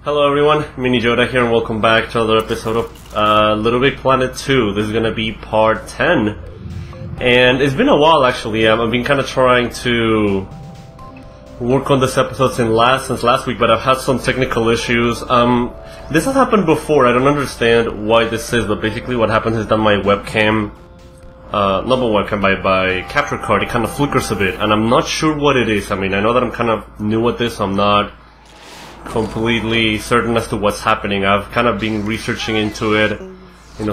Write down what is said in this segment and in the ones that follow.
Hello everyone, Mini Joda here and welcome back to another episode of Little Big Planet 2. This is gonna be part 10. And it's been a while actually. I've been kind of trying to work on this episode since last week, but I've had some technical issues. This has happened before. I don't understand why this is, but basically what happens is that my webcam, not my webcam, by capture card, it kind of flickers a bit, and I'm not sure what it is. I mean, I know that I'm kind of new at this, so I'm not completely certain as to what's happening. I've kind of been researching into it,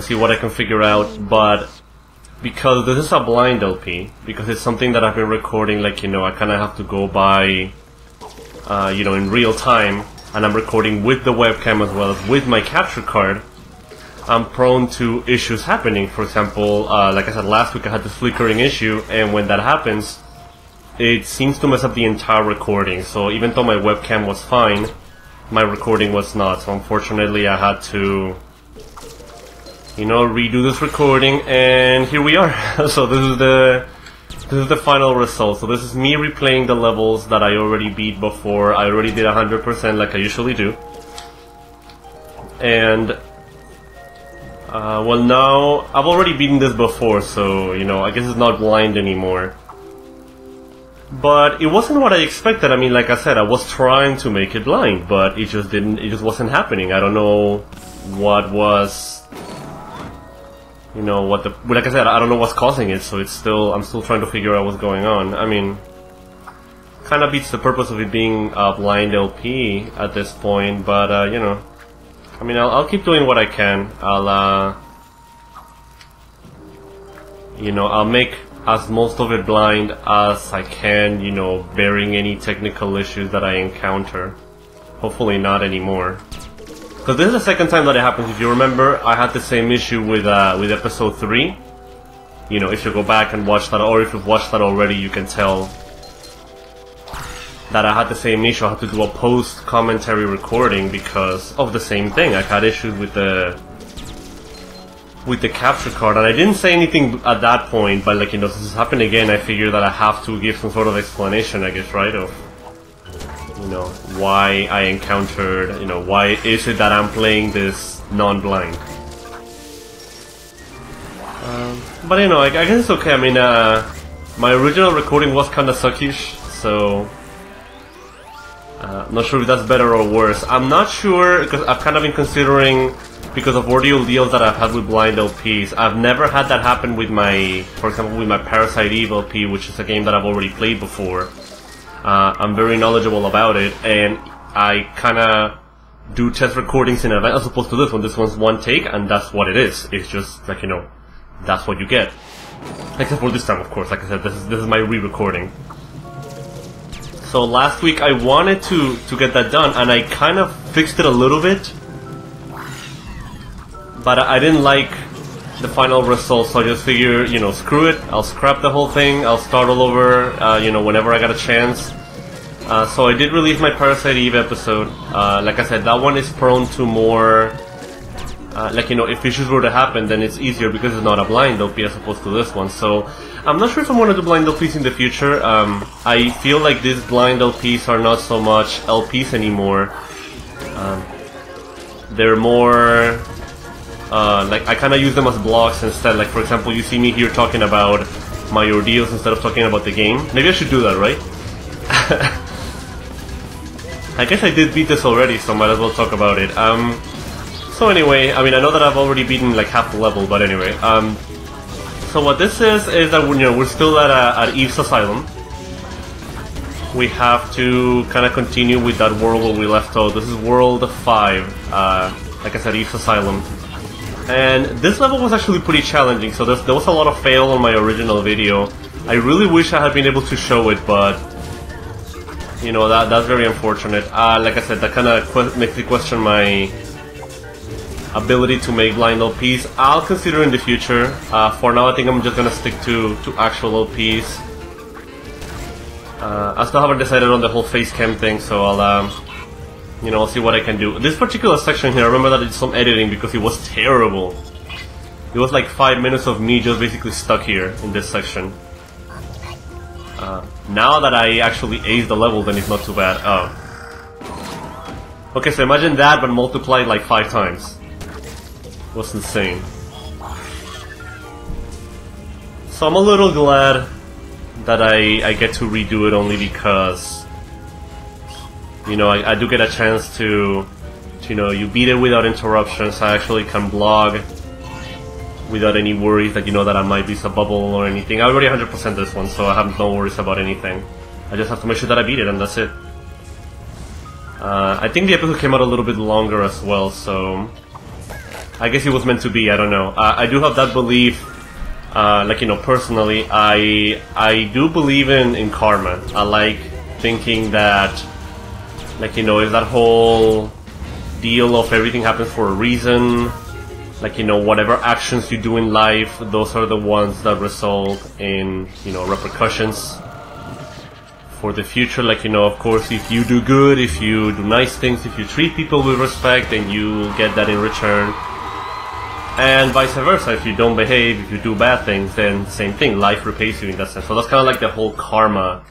see what I can figure out, but because this is a blind LP, because it's something that I've been recording, I kind of have to go by, in real time, and I'm recording with the webcam as well as with my capture card, I'm prone to issues happening. For example, like I said last week, I had this flickering issue, and when that happens, it seems to mess up the entire recording. So even though my webcam was fine, my recording was not. So unfortunately I had to, redo this recording, and here we are. So this is the final result. So this is me replaying the levels that I already beat before. I already did 100% like I usually do. And well, now I've already beaten this before, so I guess it's not blind anymore. But it wasn't what I expected. I mean, like I said, I was trying to make it blind, but it just wasn't happening. I don't know what was, like I said, I don't know what's causing it, so I'm still trying to figure out what's going on. I mean, kind of beats the purpose of it being a blind LP at this point, but, I mean, I'll keep doing what I can. I'll make as most of it blind as I can, bearing any technical issues that I encounter. Hopefully not anymore. Because this is the second time that it happens. If you remember, I had the same issue with episode 3. If you go back and watch that, or if you've watched that already, you can tell that I had the same issue. I had to do a post-commentary recording because of the same thing. I had issues with the capture card, and I didn't say anything at that point, but since this happened again, I figured that I have to give some sort of explanation, I guess, right, of why I encountered, why is it that I'm playing this non-blind. But I guess it's okay. I mean, my original recording was kind of suckish, so I'm not sure if that's better or worse. I'm not sure, because I've kind of been considering, because of ordeal deals that I've had with blind LPs. I've never had that happen with for example, with my Parasite Eve LP, which is a game that I've already played before. I'm very knowledgeable about it, and I kind of do test recordings in advance as opposed to this one. This one's one take, and that's what it is. It's just that's what you get. Except for this time, of course. Like I said, this is my re-recording. So last week I wanted to get that done, and I kind of fixed it a little bit. But I didn't like the final result, so I just figured, screw it, I'll scrap the whole thing, I'll start all over, whenever I got a chance. So I did release my Parasite Eve episode. Like I said, that one is prone to more, if issues were to happen, then it's easier because it's not a blind LP as opposed to this one. So I'm not sure if I'm going to do blind LPs in the future. I feel like these blind LPs are not so much LPs anymore. They're more... I kind of use them as blogs instead. Like, for example, you see me here talking about my ordeals instead of talking about the game. Maybe I should do that, right? I guess I did beat this already, so might as well talk about it. So anyway, I mean, I know that I've already beaten like half the level, but anyway. So what this is that we're still at Eve's Asylum. We have to kind of continue with that world where we left off. This is World 5. Like I said, Eve's Asylum. And this level was actually pretty challenging, so there was a lot of fail on my original video. I really wish I had been able to show it, but that's very unfortunate. Like I said, that kind of makes me question my ability to make blind LPs. I'll consider in the future. For now, I think I'm just gonna stick to actual LPs. I still haven't decided on the whole face cam thing, so I'll see what I can do. This particular section here, I remember that I did some editing because it was terrible. It was like 5 minutes of me just basically stuck here in this section. Now that I actually aced the level, then it's not too bad. Oh. Okay, so imagine that, but multiplied like 5 times. It was insane. So I'm a little glad that I get to redo it only because, you know, I do get a chance to, you know, you beat it without interruptions. I actually can blog without any worries that, you know, that I might be a bubble or anything. I already 100% this one, so I have no worries about anything. I just have to make sure that I beat it, and that's it. I think the episode came out a little bit longer as well, so I guess it was meant to be, I don't know. I do have that belief, like, you know, personally, I do believe in karma. I like thinking that, like, you know, is that whole deal of everything happens for a reason. Like, you know, whatever actions you do in life, those are the ones that result in, you know, repercussions for the future. Like, you know, of course, if you do good, if you do nice things, if you treat people with respect, then you get that in return. And vice versa, if you don't behave, if you do bad things, then same thing, life repays you in that sense. So that's kind of like the whole karma,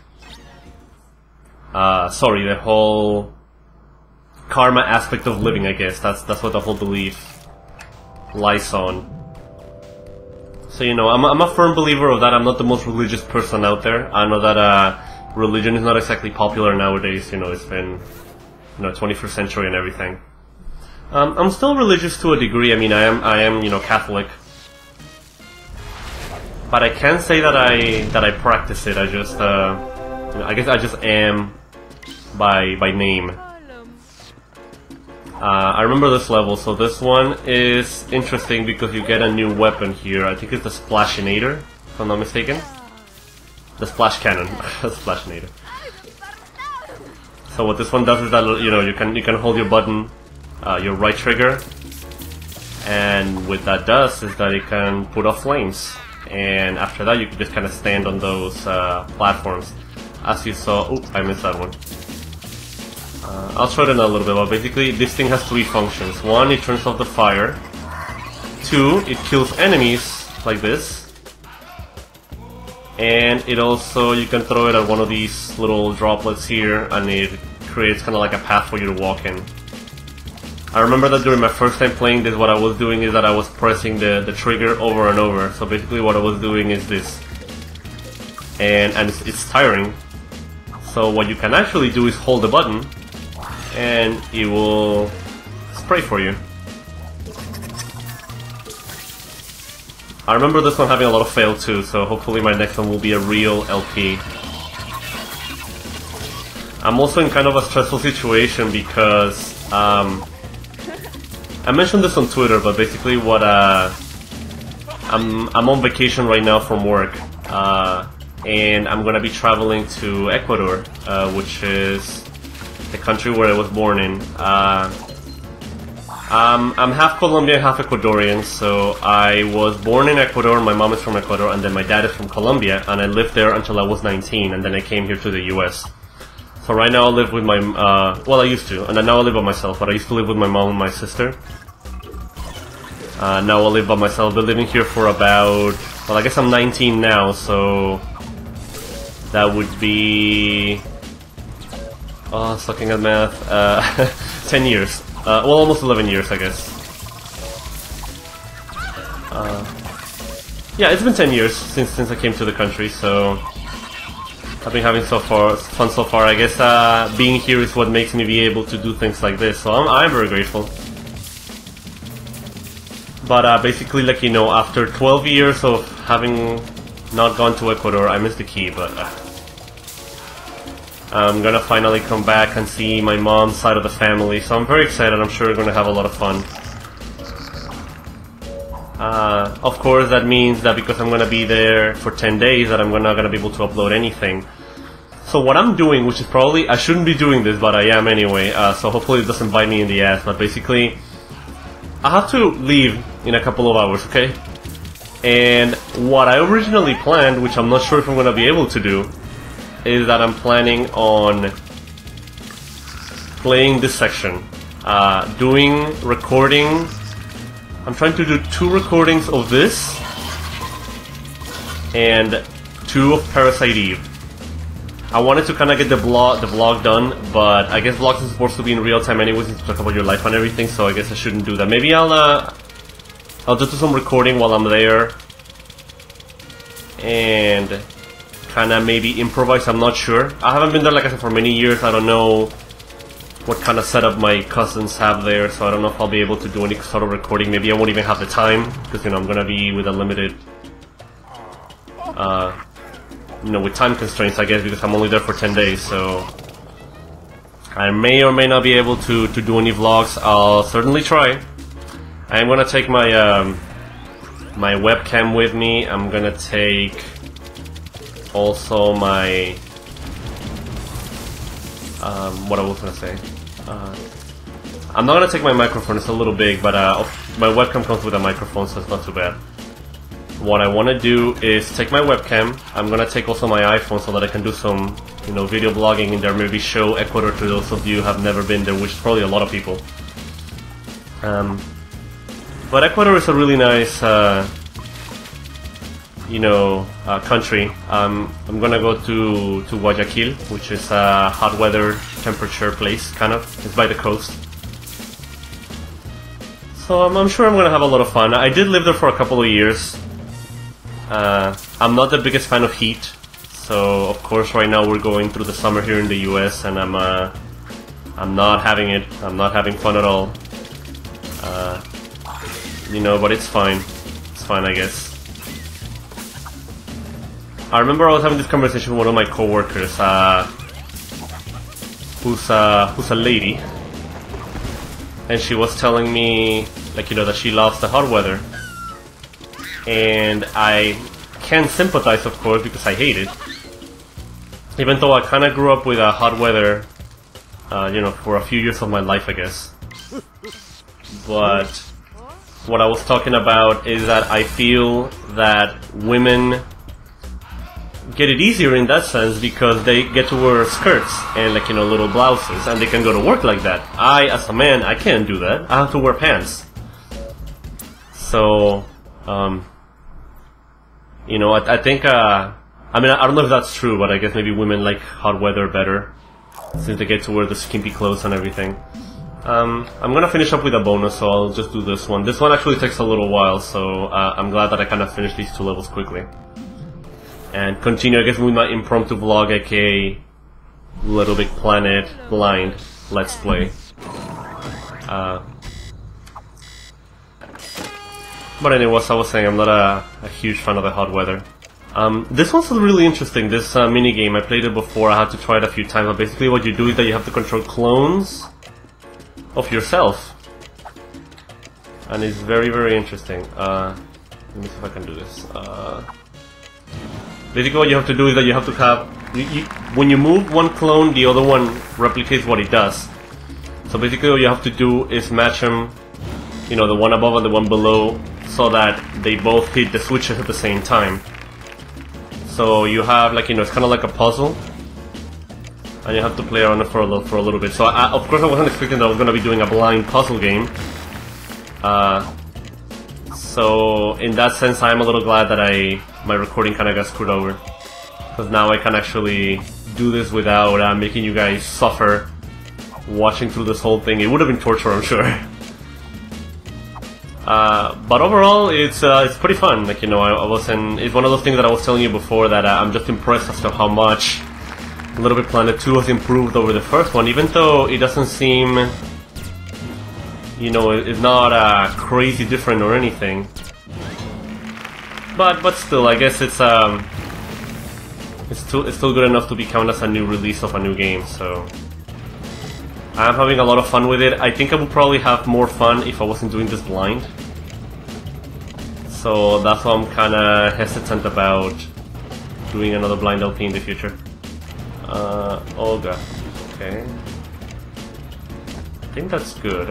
the whole karma aspect of living, I guess. That's what the whole belief lies on. So, you know, I'm a firm believer of that. I'm not the most religious person out there. I know that religion is not exactly popular nowadays. You know, it's been, you know, 21st century and everything. I'm still religious to a degree. I mean, I am, you know, Catholic, but I can't say that I practice it. I just, you know, I guess I just am by name. I remember this level, so this one is interesting because you get a new weapon here. I think it's the Splashinator, if I'm not mistaken. The Splash Cannon. Splashinator. So what this one does is that, you know, you can hold your button, your right trigger, and what that does is that it can put off flames. And after that, you can just kind of stand on those platforms. As you saw, oh, I missed that one. I'll show it in a little bit, but basically this thing has 3 functions. 1, it turns off the fire. 2, it kills enemies, like this. And it also, you can throw it at one of these little droplets here, and it creates kind of like a path for you to walk in. I remember that during my first time playing this, what I was doing is that I was pressing the trigger over and over. So basically what I was doing is this. And it's tiring. So what you can actually do is hold the button, and it will spray for you. I remember this one having a lot of fail too, so hopefully my next one will be a real LP. I'm also in kind of a stressful situation because I mentioned this on Twitter, but basically what I'm on vacation right now from work, and I'm gonna be traveling to Ecuador, which is the country where I was born in. I'm half Colombian, half Ecuadorian, so I was born in Ecuador, my mom is from Ecuador, and then my dad is from Colombia, and I lived there until I was 19, and then I came here to the US. So right now I live with my, well, I used to, and then now I live by myself, but I used to live with my mom and my sister. Now I live by myself. I've been living here for about, well, I guess I'm 19 now, so that would be, sucking at math, 10 years. Well, almost 11 years, I guess. Yeah, it's been 10 years since I came to the country, so I've been having fun so far. I guess being here is what makes me be able to do things like this, so I'm very grateful. But basically, like, you know, after 12 years of having not gone to Ecuador, I missed the key, but I'm gonna finally come back and see my mom's side of the family, so I'm very excited. I'm sure we're gonna have a lot of fun. Of course, that means that because I'm gonna be there for 10 days, that I'm not gonna be able to upload anything. So what I'm doing, which is probably, I shouldn't be doing this, but I am anyway, so hopefully it doesn't bite me in the ass, but basically, I have to leave in a couple of hours, okay? And what I originally planned, which I'm not sure if I'm gonna be able to do, is that I'm planning on playing this section, recording. I'm trying to do 2 recordings of this and 2 of Parasite Eve. I wanted to kind of get the vlog done, but I guess vlogs are supposed to be in real time anyway, since you talk about your life and everything. So I guess I shouldn't do that. Maybe I'll just do some recording while I'm there, and kind of maybe improvise. I'm not sure. I haven't been there, like I said, for many years. I don't know what kind of setup my cousins have there, so I don't know if I'll be able to do any sort of recording. Maybe I won't even have the time, because, you know, I'm gonna be with a limited, you know, with time constraints, I guess, because I'm only there for 10 days, so I may or may not be able to do any vlogs. I'll certainly try. I'm gonna take my my webcam with me. I'm gonna take also my what I was gonna say. I'm not gonna take my microphone, it's a little big, but my webcam comes with a microphone, so it's not too bad. What I want to do is take my webcam. I'm gonna take also my iPhone so that I can do some, you know, video blogging in there. Maybe show Ecuador to those of you who have never been there, which is probably a lot of people. But Ecuador is a really nice, you know, country. I'm gonna go to Guayaquil, which is a hot weather temperature place, kind of. It's by the coast. So I'm sure I'm gonna have a lot of fun. I did live there for a couple of years. I'm not the biggest fan of heat, so of course right now we're going through the summer here in the US, and I'm not having it. I'm not having fun at all. You know, but it's fine. It's fine, I guess. I remember I was having this conversation with one of my coworkers, who's a lady, and she was telling me, like, you know, that she loves the hot weather. And I can sympathize, of course, because I hate it. Even though I kind of grew up with hot weather, you know, for a few years of my life, I guess. But what I was talking about is that I feel that women get it easier in that sense because they get to wear skirts and, like, you know, little blouses, and they can go to work like that. I, as a man, I can't do that. I have to wear pants. So, you know, I think, I mean, I don't know if that's true, but I guess maybe women like hot weather better, since they get to wear the skimpy clothes and everything. I'm gonna finish up with a bonus, so I'll just do this one. This one actually takes a little while, so I'm glad that I kind of finished these two levels quickly. And continue, I guess, with my impromptu vlog, aka Little Big Planet Blind Let's Play. But anyway, as I was saying, I'm not a huge fan of the hot weather. This one's really interesting, this mini game. I played it before, I had to try it a few times, but basically what you do is that you have to control clones of yourself. And it's very, very interesting. Let me see if I can do this. Basically what you have to do is that you have to have... when you move one clone, the other one replicates what it does. So basically what you have to do is match them, you know, the one above and the one below, so that they both hit the switches at the same time. So you have, like, you know, it's kind of like a puzzle, and you have to play around it for a little bit. So of course I wasn't expecting that I was going to be doing a blind puzzle game. So in that sense I am a little glad that my recording kind of got screwed over, because now I can actually do this without making you guys suffer watching through this whole thing. It would have been torture, I'm sure. But overall, it's pretty fun. Like, you know, it's one of those things that I was telling you before, that I'm just impressed as to how much Little Big Planet 2 has improved over the first one, even though it doesn't seem, you know, it's not crazy different or anything. But still, I guess it's still good enough to be counted as a new release of a new game. So I'm having a lot of fun with it. I think I would probably have more fun if I wasn't doing this blind. So that's why I'm kind of hesitant about doing another blind LP in the future. Olga. Okay. I think that's good.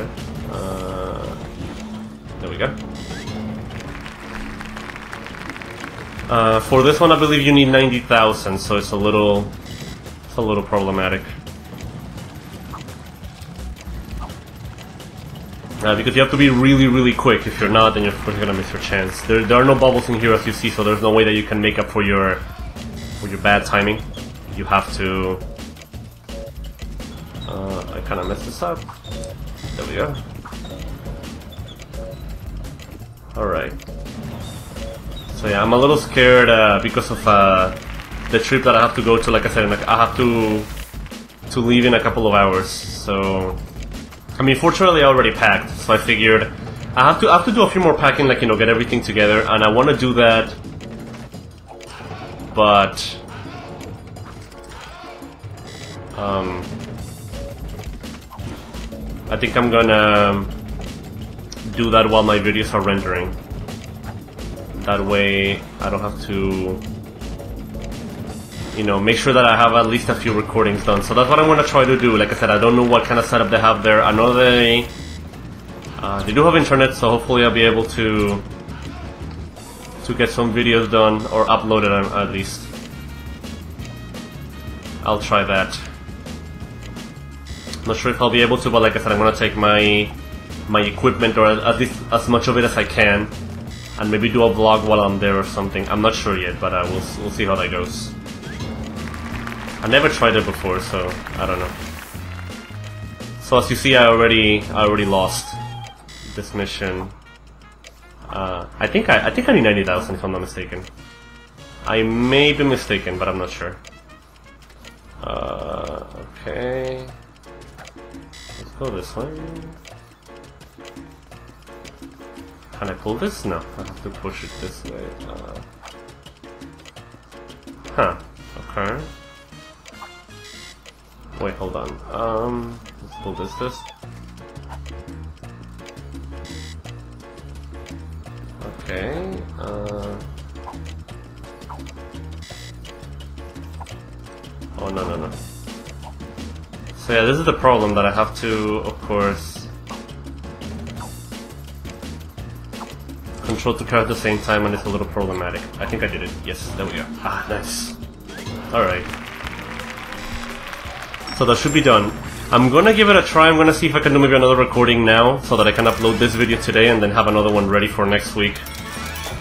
There we go. For this one, I believe you need 90,000, so it's a little problematic. Because you have to be really, really quick. If you're not, then you're of course gonna miss your chance. There are no bubbles in here, as you see, so there's no way that you can make up for your bad timing. you have to... I kinda messed this up. There we go. Alright. So yeah, I'm a little scared because of the trip that I have to go to. Like I said, I have to leave in a couple of hours. So, I mean, fortunately I already packed, so I figured I have to do a few more packing, like, you know, get everything together, and I want to do that, but I think I'm gonna do that while my videos are rendering. That way I don't have to, you know, make sure that I have at least a few recordings done. So that's what I'm gonna try to do. Like I said, I don't know what kind of setup they have there. I know they do have internet, so hopefully I'll be able to get some videos done, or upload it at least. I'll try that. Not sure if I'll be able to, but like I said, I'm gonna take my equipment, or at least as much of it as I can, and maybe do a vlog while I'm there or something. I'm not sure yet, but we'll see how that goes. I never tried it before, so I don't know. So as you see, I already lost this mission. I think I need 90,000 if I'm not mistaken. I may be mistaken, but I'm not sure. Okay. Let's go this way. Can I pull this? No, I have to push it this way. Huh. Okay. Wait, hold on. Let's pull this. Okay. Oh, no. So yeah, this is the problem, that I have to, of course, control two characters at the same time, and it's a little problematic. I think I did it. Yes, there we go. Ah, nice. Alright. So that should be done. I'm gonna give it a try. I'm gonna see if I can do maybe another recording now, so that I can upload this video today and then have another one ready for next week,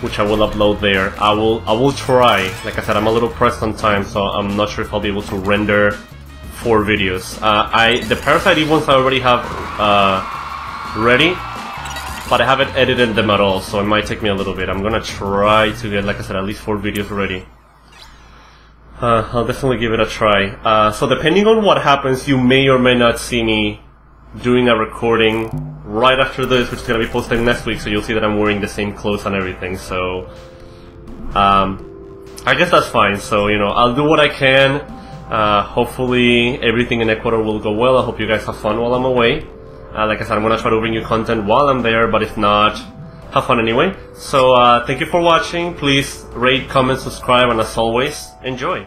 which I will upload there. I will try. Like I said, I'm a little pressed on time, so I'm not sure if I'll be able to render 4 videos. The Parasite Eve ones I already have ready, but I haven't edited them at all, so it might take me a little bit. I'm gonna try to get, like I said, at least 4 videos ready. I'll definitely give it a try. So depending on what happens, you may or may not see me doing a recording right after this, which is going to be posted next week, so you'll see that I'm wearing the same clothes and everything. So I guess that's fine. So, you know, I'll do what I can. Hopefully everything in Ecuador will go well. I hope you guys have fun while I'm away. Like I said, I'm going to try to bring you content while I'm there, but if not, have fun anyway. So thank you for watching. Please rate, comment, subscribe, and as always, enjoy.